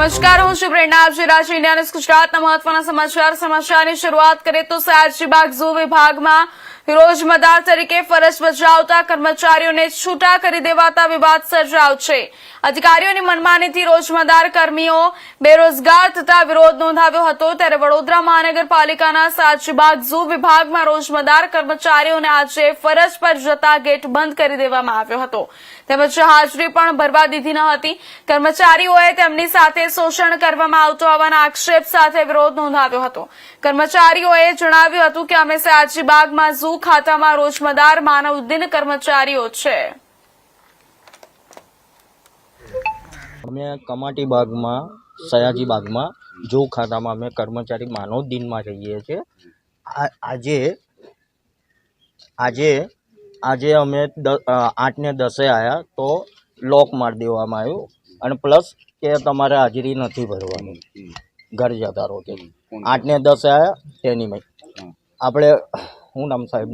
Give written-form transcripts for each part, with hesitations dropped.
નમસ્કાર, હું છું પ્રેરણા. આપજી રાજ્ય ઇન્ડિયા ગુજરાતના મહત્વના સમાચારની શરૂઆત કરીએ તો સયાજીબાગ ઝૂ વિભાગમાં રોજમદાર તરીકે ફરજ બજાવતા કર્મચારીઓને છૂટા કરી દેવાતા વિવાદ સર્જાયો છે. અધિકારીઓની મનમાનીથી રોજમદાર કર્મીઓ બેરોજગાર થતા વિરોધ નોંધાવ્યો હતો. ત્યારે વડોદરા મહાનગરપાલિકાના સયાજીબાગ ઝૂ વિભાગમાં રોજમદાર કર્મચારીઓને આજે ફરજ પર જતા ગેટ બંધ કરી દેવામાં આવ્યો હતો. તેમજ હાજરી પણ ભરવા દીધી ન હતી. કર્મચારીઓએ તેમની સાથે શોષણ કરવામાં આવતું હોવાના આક્ષેપ સાથે વિરોધ નોંધાવ્યો હતો. કર્મચારીઓએ જણાવ્યું હતું કે અમે સયાજીબાગમાં ઝૂ ખાતામાં રોજમદાર માનવદિન કર્મચારીઓ છે. અમે કમાટી બાગમાં સયાજીબાગમાં ઝૂ ખાતામાં અમે કર્મચારી માનવ દિનમાં રહીએ છીએ. આજે અમે 8:10 આવ્યા તો લોક મારી દેવામાં આવ્યું અને પ્લસ કે તમારે હાજરી નથી ભરવાની, ઘર જતા રહો કે 8:10 આવ્યા તેની મેં આપણે શું નામ સાહેબ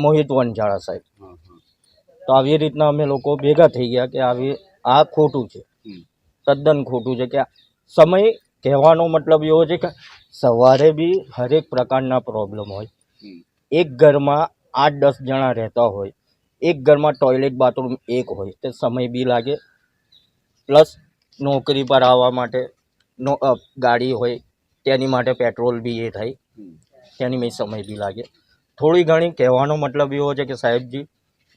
મોહિત વનજાળા સાહેબ. તો આવી રીતના અમે લોકો ભેગા થઈ ગયા કે આ ખોટું છે, તદ્દન ખોટું છે. કે સમય કહેવાનો મતલબ એવો છે કે સવારે બી હરેક પ્રકારના પ્રોબ્લેમ હોય. એક ઘરમાં 8-10 જણા રહેતા હોય, એક ઘરમાં ટોયલેટ બાથરૂમ એક હોય, તે સમય બી લાગે. પ્લસ નોકરી પર આવવા માટે ગાડી હોય તેની માટે પેટ્રોલ બી એ થાય, તેની મેં સમય બી લાગે. થોડી ઘણી કહેવાનો મતલબ એવો છે કે સાહેબજી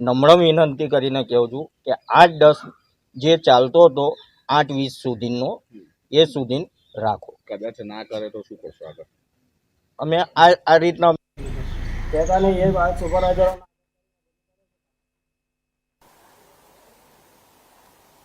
નમ્ર વિનંતી કરીને કહું છું કે 8:10 જે ચાલતો હતો 8:20 સુધીનો એ સુધી રાખો. કદાચ ના કરે તો શું કરશો આગળ? અમે આ રીતના કહેતા નહીં. એ વાત સુપરવાઇઝર